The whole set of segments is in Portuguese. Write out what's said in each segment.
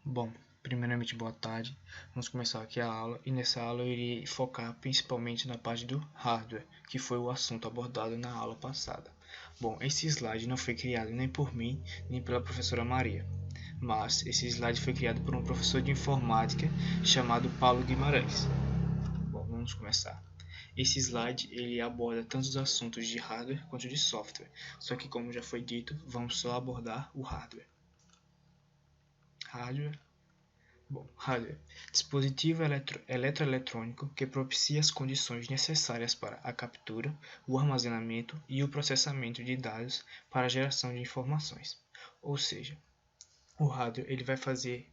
Bom, primeiramente boa tarde. Vamos começar aqui a aula e nessa aula eu irei focar principalmente na parte do hardware, que foi o assunto abordado na aula passada. Bom, esse slide não foi criado nem por mim, nem pela professora Maria, mas esse slide foi criado por um professor de informática chamado Paulo Guimarães. Bom, vamos começar. Esse slide ele aborda tanto os assuntos de hardware quanto de software, só que como já foi dito, vamos só abordar o hardware. Hardware. Dispositivo eletroeletrônico que propicia as condições necessárias para a captura, o armazenamento e o processamento de dados para a geração de informações. Ou seja, o hardware ele vai fazer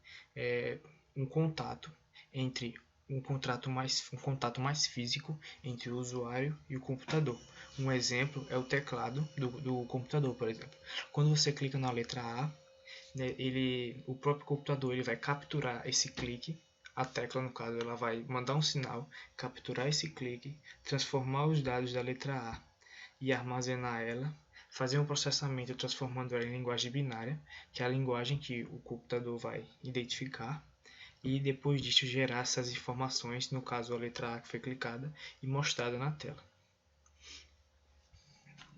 um contato entre um contato mais físico entre o usuário e o computador. Um exemplo é o teclado do computador, por exemplo. Quando você clica na letra A, né, o próprio computador ele vai capturar esse clique, a tecla no caso ela vai mandar um sinal, capturar esse clique, transformar os dados da letra A e armazenar ela, fazer um processamento transformando ela em linguagem binária, que é a linguagem que o computador vai identificar, e depois disso gerar essas informações, no caso a letra A que foi clicada e mostrada na tela.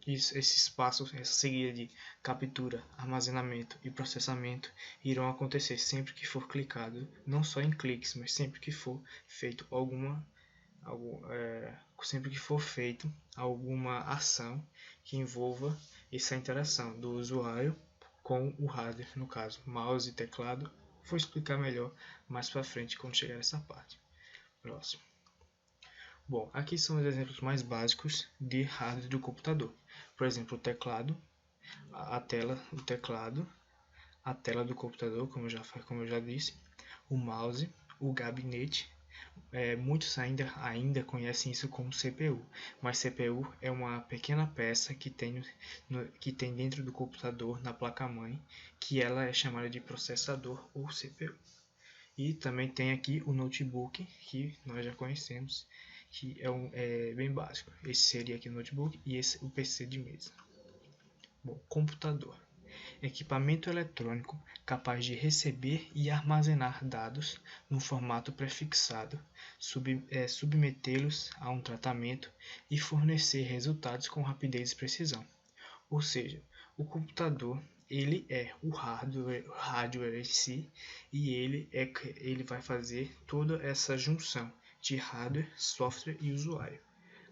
Esses passos, essa seguida de captura, armazenamento e processamento irão acontecer sempre que for clicado, não só em cliques, mas sempre que for feito sempre que for feito alguma ação que envolva essa interação do usuário com o hardware, no caso, mouse e teclado. Vou explicar melhor mais para frente quando chegar nessa parte. Próximo. Bom, aqui são os exemplos mais básicos de hardware do computador. Por exemplo, o teclado, a tela do computador, como eu já disse, o mouse, o gabinete. Muitos ainda conhecem isso como CPU, mas CPU é uma pequena peça que tem dentro do computador, na placa-mãe, que ela é chamada de processador ou CPU. E também tem aqui o notebook, que nós já conhecemos, que é bem básico. Esse seria aqui o notebook e esse o PC de mesa. Bom, computador. Equipamento eletrônico capaz de receber e armazenar dados num formato prefixado, submetê-los a um tratamento e fornecer resultados com rapidez e precisão. Ou seja, o computador ele é o hardware em si, e ele vai fazer toda essa junção de hardware, software e usuário.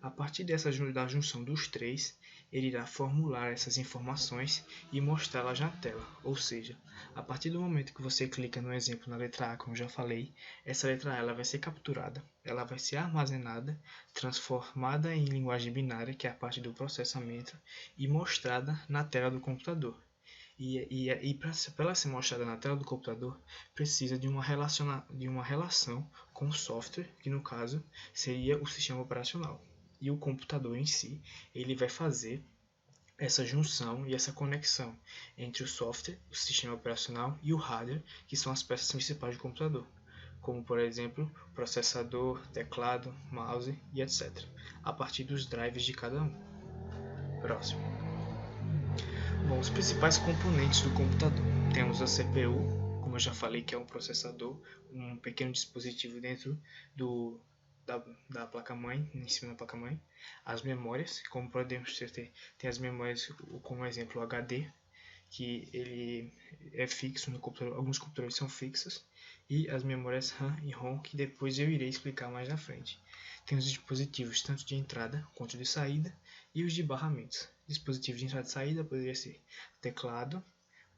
A partir da junção dos três, ele irá formular essas informações e mostrá-las na tela. Ou seja, a partir do momento que você clica no exemplo na letra A, como já falei, essa letra A ela vai ser capturada, ela vai ser armazenada, transformada em linguagem binária, que é a parte do processamento, e mostrada na tela do computador. Para ela ser mostrada na tela do computador, precisa de uma relação com o software, que no caso seria o sistema operacional. E o computador em si, ele vai fazer essa junção e essa conexão entre o software, o sistema operacional e o hardware, que são as peças principais do computador, como por exemplo processador, teclado, mouse e etc., a partir dos drivers de cada um. Próximo. Bom, os principais componentes do computador. Temos a CPU, como eu já falei, que é um processador, um pequeno dispositivo dentro da placa-mãe, em cima da placa-mãe. As memórias, como podemos ter, tem as memórias como exemplo o HD, que ele é fixo no computador, alguns computadores são fixos, e as memórias RAM e ROM, que depois eu irei explicar mais na frente. Tem os dispositivos tanto de entrada quanto de saída e os de barramentos. Dispositivo de entrada e saída poderia ser teclado,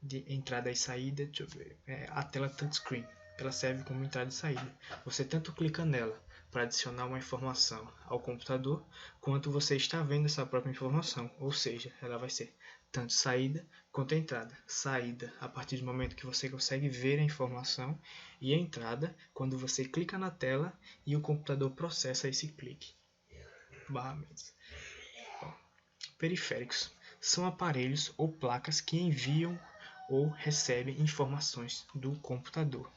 de entrada e saída, deixa eu ver, a tela touchscreen. Ela serve como entrada e saída. Você tanto clica nela para adicionar uma informação ao computador, quanto você está vendo essa própria informação, ou seja, ela vai ser tanto saída quanto entrada. Saída a partir do momento que você consegue ver a informação, e a entrada quando você clica na tela e o computador processa esse clique. Barramentos. Periféricos são aparelhos ou placas que enviam ou recebem informações do computador.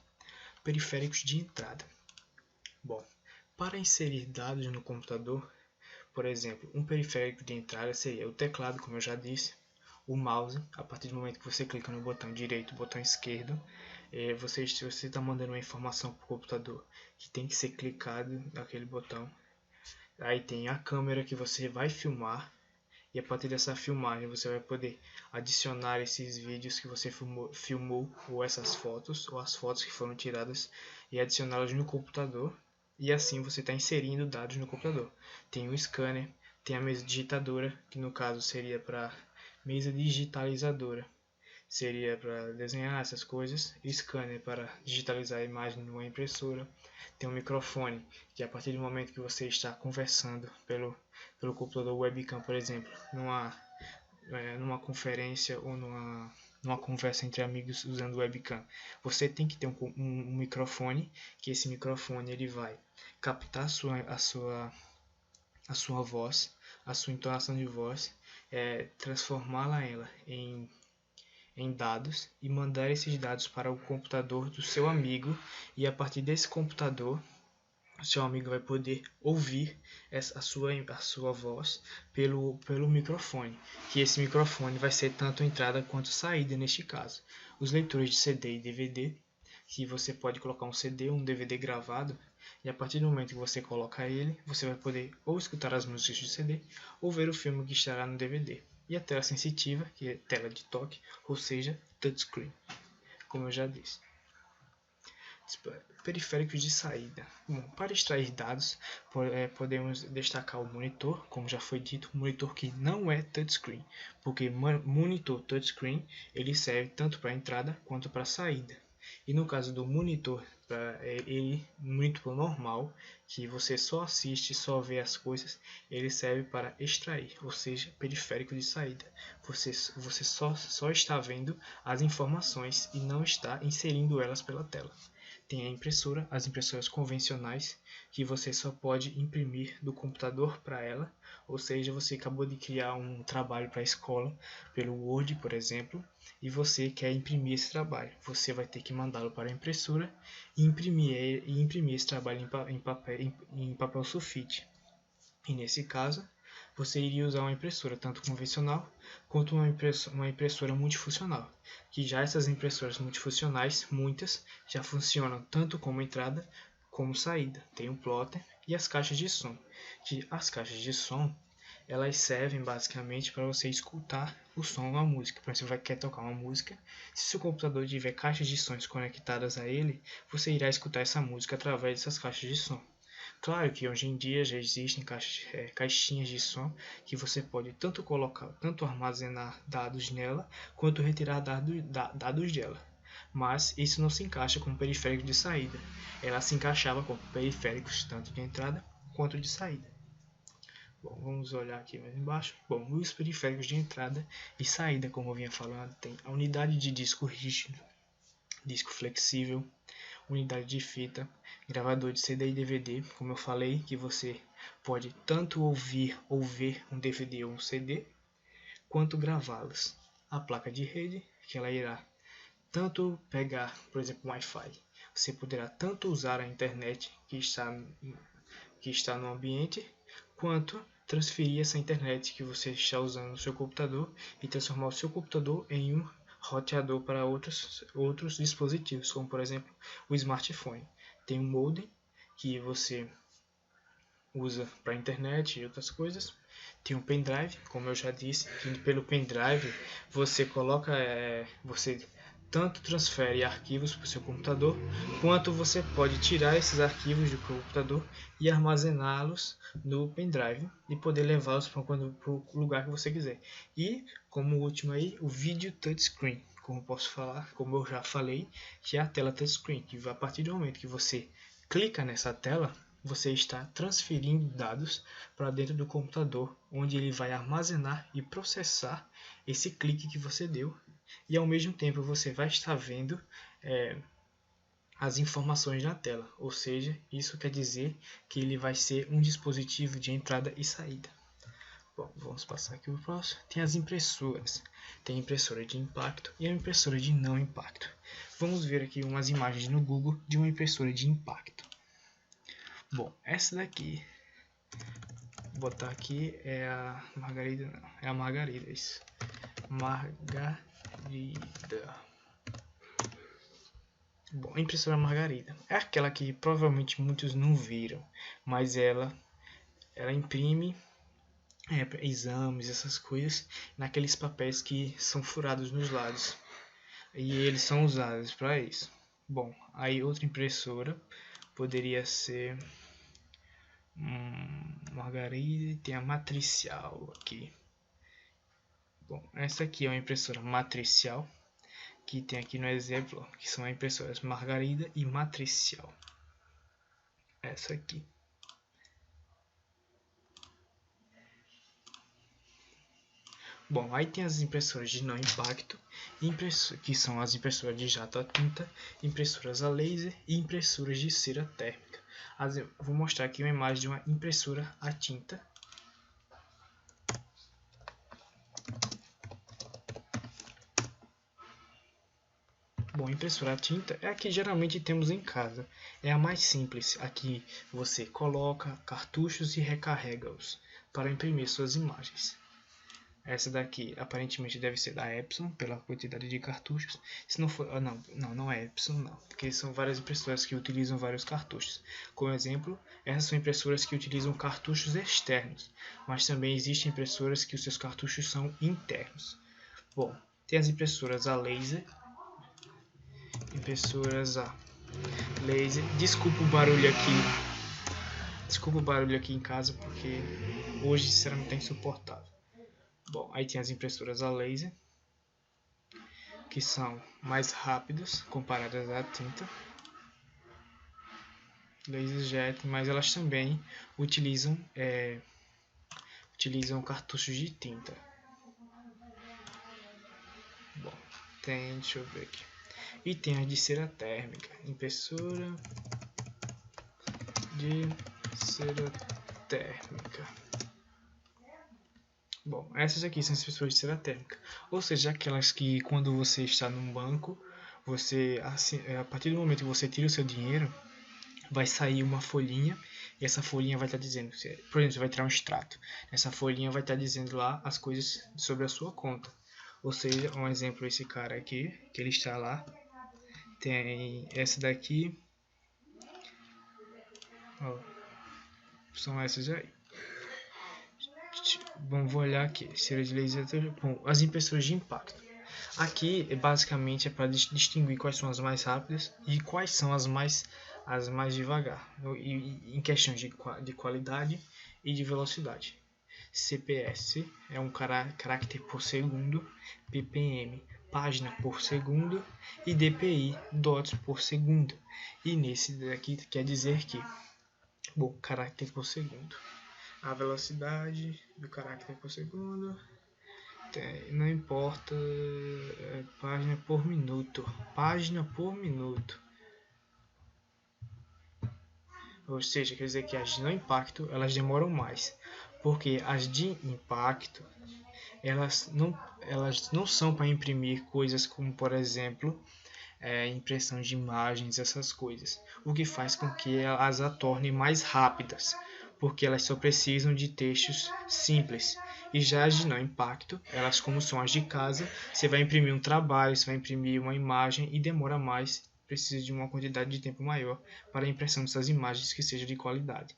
Periféricos de entrada. Bom, para inserir dados no computador, por exemplo, um periférico de entrada seria o teclado, como eu já disse, o mouse, a partir do momento que você clica no botão direito, botão esquerdo, você está mandando uma informação para o computador que tem que ser clicado naquele botão. Aí tem a câmera que você vai filmar, e a partir dessa filmagem você vai poder adicionar esses vídeos que você filmou, ou essas fotos, ou as fotos que foram tiradas, e adicioná-las no computador. E assim você está inserindo dados no computador. Tem o scanner, tem a mesa digitadora, que no caso seria para mesa digitalizadora, seria para desenhar essas coisas, scanner para digitalizar a imagem numa impressora, tem um microfone, que a partir do momento que você está conversando pelo computador webcam, por exemplo, numa conferência ou numa conversa entre amigos usando webcam, você tem que ter um microfone, que esse microfone ele vai captar a sua voz, a sua entonação de voz, transformá-la em dados e mandar esses dados para o computador do seu amigo, e a partir desse computador o seu amigo vai poder ouvir a sua voz pelo microfone, que esse microfone vai ser tanto entrada quanto saída neste caso. Os leitores de CD e DVD, que você pode colocar um CD ou um DVD gravado, e a partir do momento que você coloca ele, você vai poder ou escutar as músicas do CD ou ver o filme que estará no DVD. E a tela sensitiva, que é tela de toque, ou seja, touchscreen, como eu já disse. Periféricos de saída. Bom, para extrair dados, podemos destacar o monitor, como já foi dito, um monitor que não é touchscreen, porque monitor touchscreen ele serve tanto para entrada quanto para saída. E no caso do monitor, monitor normal, que você só assiste, só vê as coisas, ele serve para extrair, ou seja, periférico de saída. Você só está vendo as informações e não está inserindo elas pela tela. Tem a impressora, as impressoras convencionais, que você só pode imprimir do computador para ela, ou seja, você acabou de criar um trabalho para a escola, pelo Word, por exemplo, e você quer imprimir esse trabalho. Você vai ter que mandá-lo para a impressora e imprimir esse trabalho em papel sulfite. E nesse caso, você iria usar uma impressora tanto convencional quanto uma impressora multifuncional, que já essas impressoras multifuncionais, muitas, já funcionam tanto como entrada como saída. Tem o plotter e as caixas de som, que as caixas de som elas servem basicamente para você escutar o som da música. Por exemplo, você quer tocar uma música, se seu computador tiver caixas de sons conectadas a ele, você irá escutar essa música através dessas caixas de som. Claro que hoje em dia já existem caixinhas de som que você pode tanto armazenar dados nela, quanto retirar dados dela. Mas isso não se encaixa com periférico de saída. Ela se encaixava com periféricos tanto de entrada quanto de saída. Bom, vamos olhar aqui mais embaixo. Bom, os periféricos de entrada e saída, como eu vinha falando, tem a unidade de disco rígido, disco flexível, unidade de fita, gravador de CD e DVD, como eu falei, que você pode tanto ouvir ou ver um DVD ou um CD, quanto gravá-los. A placa de rede, que ela irá tanto pegar, por exemplo, Wi-Fi. Você poderá tanto usar a internet que está no ambiente, quanto transferir essa internet que você está usando no seu computador e transformar o seu computador em um roteador para outros dispositivos, como por exemplo o smartphone. Tem um modem que você usa para a internet e outras coisas. Tem um pendrive, como eu já disse, que pelo pendrive você você tanto transfere arquivos para o seu computador, quanto você pode tirar esses arquivos do computador e armazená-los no pendrive e poder levá-los para o lugar que você quiser. E, como último aí, o vídeo touchscreen, como eu já falei, que é a tela touchscreen, que a partir do momento que você clica nessa tela, você está transferindo dados para dentro do computador, onde ele vai armazenar e processar esse clique que você deu, e ao mesmo tempo você vai estar vendo as informações na tela, ou seja, isso quer dizer que ele vai ser um dispositivo de entrada e saída. Bom, vamos passar aqui o próximo. Tem as impressoras. Tem a impressora de impacto e a impressora de não impacto. Vamos ver aqui umas imagens no Google de uma impressora de impacto. Bom, essa daqui, vou botar aqui, é a Margarida, não, é a Margarida, isso. Margarida. Bom, a impressora Margarida é aquela que provavelmente muitos não viram, mas ela imprime exames, essas coisas, naqueles papéis que são furados nos lados. E eles são usados para isso. Bom, aí outra impressora poderia ser Margarida, tem a matricial aqui. Bom, essa aqui é uma impressora matricial, que tem aqui no exemplo, que são as impressoras Margarida e matricial. Essa aqui. Bom, aí tem as impressoras de não impacto, que são as impressoras de jato a tinta, impressoras a laser e impressoras de cera térmica. Vou mostrar aqui uma imagem de uma impressora a tinta. Bom, impressora a tinta é a que geralmente temos em casa. É a mais simples. Aqui você coloca cartuchos e recarrega-os para imprimir suas imagens. Essa daqui aparentemente deve ser da Epson, pela quantidade de cartuchos. Se não for, não é Epson não, porque são várias impressoras que utilizam vários cartuchos. Como exemplo, essas são impressoras que utilizam cartuchos externos, mas também existem impressoras que os seus cartuchos são internos. Bom, tem as impressoras a laser. Impressoras a laser. Desculpa o barulho aqui em casa, porque hoje sinceramente está insuportável. Bom, aí tem as impressoras a laser, que são mais rápidas comparadas à tinta. LaserJet, mas elas também utilizam cartuchos de tinta. Bom, deixa eu ver aqui. E tem as de cera térmica, impressora de cera térmica. Bom, essas aqui são as impressoras de cera térmica, ou seja, aquelas que quando você está num banco, a partir do momento que você tira o seu dinheiro, vai sair uma folhinha, e essa folhinha vai estar dizendo, por exemplo, você vai tirar um extrato, essa folhinha vai estar dizendo lá as coisas sobre a sua conta. Ou seja, um exemplo, esse cara aqui, que ele está lá, tem essa daqui, ó, são essas aí. Bom, vou olhar aqui, cera de laser, bom, as impressoras de impacto. Aqui basicamente é para distinguir quais são as mais rápidas e quais são as mais devagar, em questões de qualidade e de velocidade. CPS é um caractere por segundo, ppm, página por segundo, e DPI, dots por segundo. E nesse daqui quer dizer que, bom, caractere por segundo. A velocidade do caractere por segundo, não importa, página por minuto. Ou seja, quer dizer que as de não impacto elas demoram mais, porque as de impacto elas não são para imprimir coisas como, por exemplo, impressão de imagens, essas coisas, o que faz com que elas a tornem mais rápidas, porque elas só precisam de textos simples. E já as de não impacto, elas como são as de casa, você vai imprimir um trabalho, você vai imprimir uma imagem e demora mais, precisa de uma quantidade de tempo maior para a impressão dessas imagens que seja de qualidade.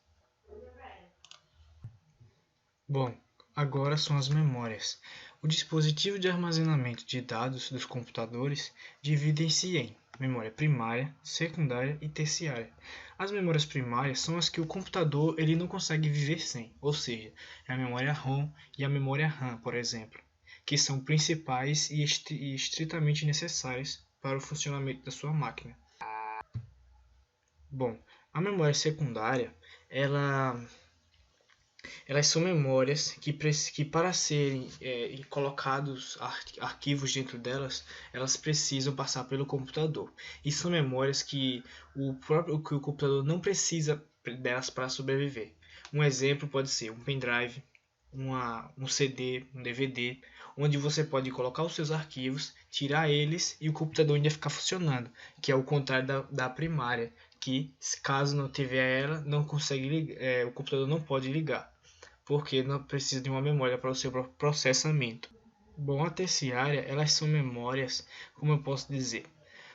Bom, agora são as memórias. O dispositivo de armazenamento de dados dos computadores dividem-se em memória primária, secundária e terciária. As memórias primárias são as que o computador ele não consegue viver sem, ou seja, é a memória ROM e a memória RAM, por exemplo, que são principais e estritamente necessárias para o funcionamento da sua máquina. Bom, a memória secundária, elas são memórias que para serem colocados arquivos dentro delas, elas precisam passar pelo computador. E são memórias que o computador não precisa delas para sobreviver. Um exemplo pode ser um pendrive, um CD, um DVD, onde você pode colocar os seus arquivos, tirar eles e o computador ainda ficar funcionando, que é o contrário da primária, que caso não tiver ela, não consegue o computador não pode ligar, porque não precisa de uma memória para o seu processamento. Bom, a terciária, elas são memórias, como eu posso dizer,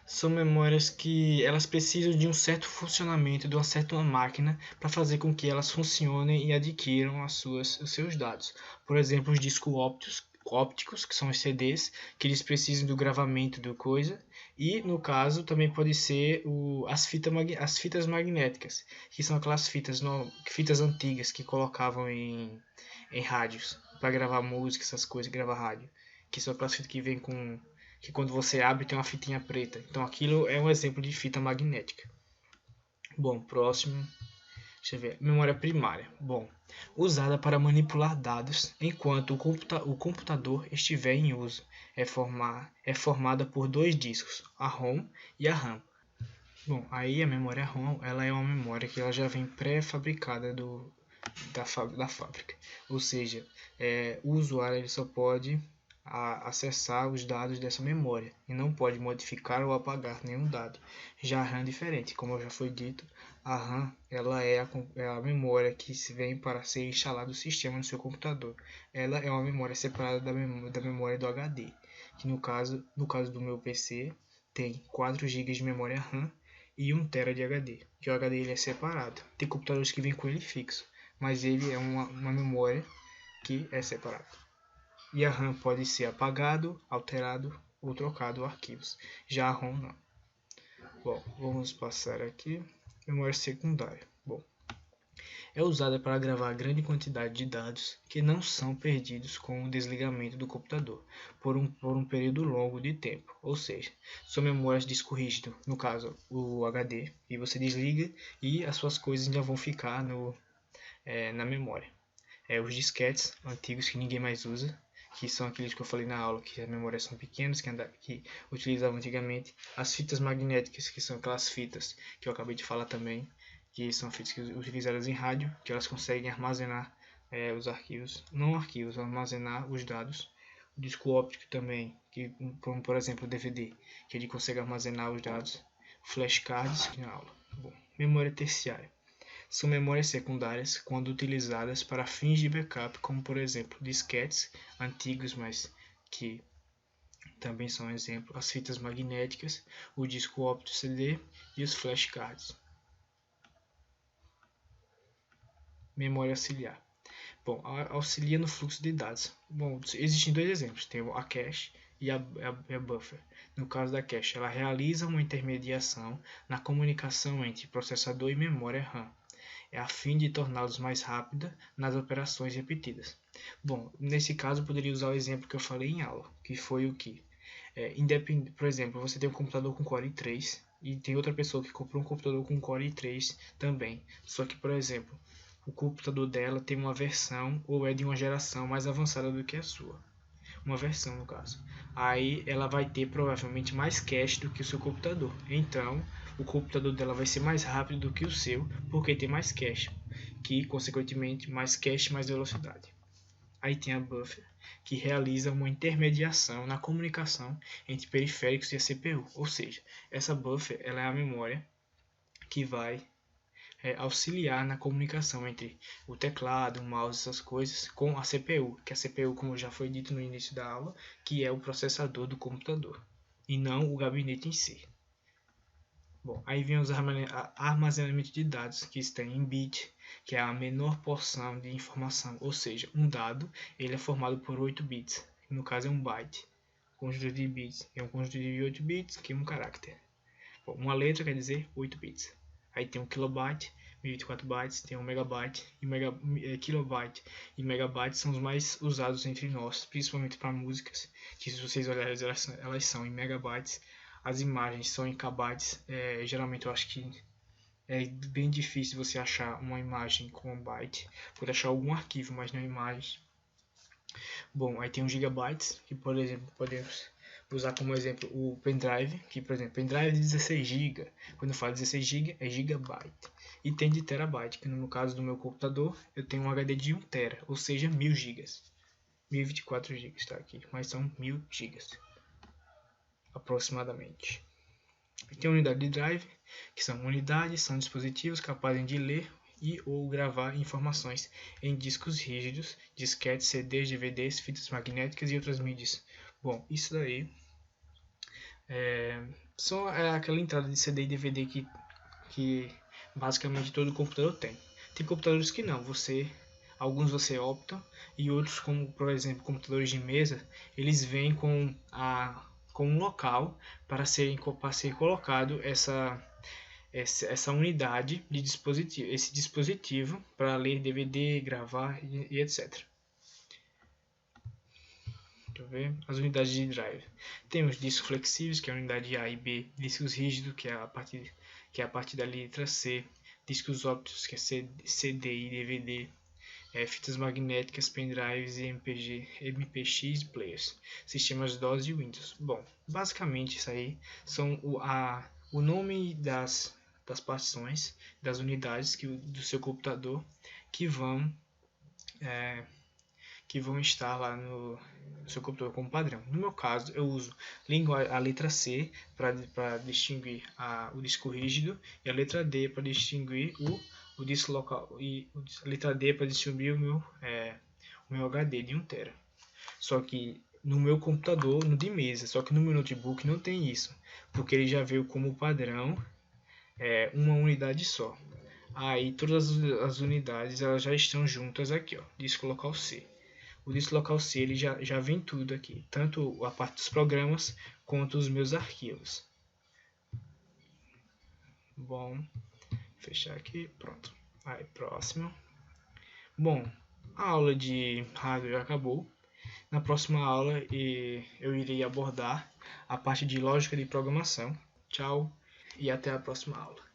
são memórias que elas precisam de um certo funcionamento de uma certa máquina para fazer com que elas funcionem e adquiram os seus dados. Por exemplo, os discos ópticos, que são os CDs, que eles precisam do gravamento do coisa, e no caso também pode ser as fitas magnéticas, que são aquelas fitas, fitas antigas que colocavam em rádios para gravar música, essas coisas, gravar rádio, que são aquelas fitas que vem com que quando você abre tem uma fitinha preta. Então aquilo é um exemplo de fita magnética. Bom, próximo, deixa eu ver, memória primária. Bom, usada para manipular dados enquanto o computador estiver em uso. É formada por dois discos, a ROM e a RAM. Bom, aí a memória ROM, ela é uma memória que ela já vem pré-fabricada da fábrica. Ou seja, o usuário ele só pode acessar os dados dessa memória e não pode modificar ou apagar nenhum dado. Já a RAM é diferente, como já foi dito, a RAM ela é a memória que vem para ser instalado o sistema no seu computador. Ela é uma memória separada da memória do HD, que no caso do meu PC tem 4 GB de memória RAM e 1 TB de HD, que o HD ele é separado. Tem computadores que vêm com ele fixo, mas ele é uma memória que é separada. E a RAM pode ser apagado, alterado ou trocado arquivos. Já a ROM não. Bom, vamos passar aqui. Memória secundária. Bom, é usada para gravar grande quantidade de dados que não são perdidos com o desligamento do computador por um período longo de tempo. Ou seja, são memórias de disco rígido, no caso o HD, e você desliga e as suas coisas ainda vão ficar na memória. Os disquetes antigos que ninguém mais usa, que são aqueles que eu falei na aula, que as memórias são pequenas, que utilizavam antigamente. As fitas magnéticas, que são aquelas fitas que eu acabei de falar também, que são fitas utilizadas em rádio, que elas conseguem armazenar os arquivos, não arquivos, armazenar os dados. O disco óptico também, que, como por exemplo o DVD, que ele consegue armazenar os dados. Flashcards, que na aula. Bom, memória terciária são memórias secundárias quando utilizadas para fins de backup, como por exemplo disquetes antigos, mas que também são exemplo, as fitas magnéticas, o disco óptico CD e os flashcards. Memória auxiliar. Bom, auxilia no fluxo de dados. Bom, existem dois exemplos, tem a cache e a buffer. No caso da cache, ela realiza uma intermediação na comunicação entre processador e memória RAM, a fim de torná-los mais rápida nas operações repetidas. Bom, nesse caso eu poderia usar o exemplo que eu falei em aula, que foi o que? Por exemplo, você tem um computador com Core i3 e tem outra pessoa que comprou um computador com Core i3 também. Só que, por exemplo, o computador dela tem uma versão ou é de uma geração mais avançada do que a sua. Uma versão, no caso. Aí ela vai ter provavelmente mais cache do que o seu computador. Então, o computador dela vai ser mais rápido do que o seu, porque tem mais cache, que consequentemente mais cache, mais velocidade. Aí tem a buffer, que realiza uma intermediação na comunicação entre periféricos e a CPU. Ou seja, essa buffer ela é a memória que vai auxiliar na comunicação entre o teclado, o mouse, essas coisas, com a CPU, que a CPU, como já foi dito no início da aula, que é o processador do computador, e não o gabinete em si. Bom, aí vem os armazenamentos de dados, que estão em bit, que é a menor porção de informação, ou seja, um dado ele é formado por 8 bits, no caso é um byte. Conjunto de bits é um conjunto de 8 bits, que é um caractere. Bom, uma letra quer dizer 8 bits. Aí tem um kilobyte, 1024 bytes, tem um megabyte, e kilobyte e megabyte são os mais usados entre nós, principalmente para músicas, que se vocês olharem elas são em megabytes, as imagens são em kbytes, geralmente eu acho que é bem difícil você achar uma imagem com um byte, pode achar algum arquivo, mas não imagem. Bom, aí tem um gigabytes, que por exemplo podemos usar como exemplo o pendrive, que por exemplo, pendrive de 16 GB, quando eu falo 16 GB é gigabyte, e tem de terabyte, que no caso do meu computador eu tenho um HD de 1 tera, ou seja, 1000 GB, 1024 GB está aqui, mas são 1000 GB aproximadamente. E tem a unidade de drive, que são unidades, são dispositivos capazes de ler e ou gravar informações em discos rígidos, disquetes, CDs, DVDs, fitas magnéticas e outras mídias. Bom, isso daí só é aquela entrada de CD e DVD que basicamente todo computador tem. Tem computadores que não, alguns você opta e outros, como por exemplo computadores de mesa, eles vêm com um local para ser colocado essa unidade de dispositivo, esse dispositivo para ler DVD, gravar e etc. Deixa eu ver. As unidades de drive. Temos discos flexíveis, que é a unidade A e B, discos rígidos, que é a partir da letra C, discos ópticos, que é CD e DVD, fitas magnéticas, pendrives e MPX players, sistemas DOS e Windows. Bom, basicamente isso aí são o nome das partições, das unidades do seu computador que vão estar lá no seu computador como padrão. No meu caso, eu uso a letra C para distinguir o disco rígido e a letra D para distinguir o disco local e a letra D para distinguir o meu HD de 1 TB. Só que no meu computador, no de mesa, só que no meu notebook não tem isso, porque ele já veio como padrão uma unidade só. Aí todas as unidades elas já estão juntas aqui, ó, disco local C. O disco local C ele já vem tudo aqui, tanto a parte dos programas quanto os meus arquivos. Bom, fechar aqui, pronto. Aí, próximo. Bom, a aula de hardware acabou. Na próxima aula eu irei abordar a parte de lógica de programação. Tchau e até a próxima aula.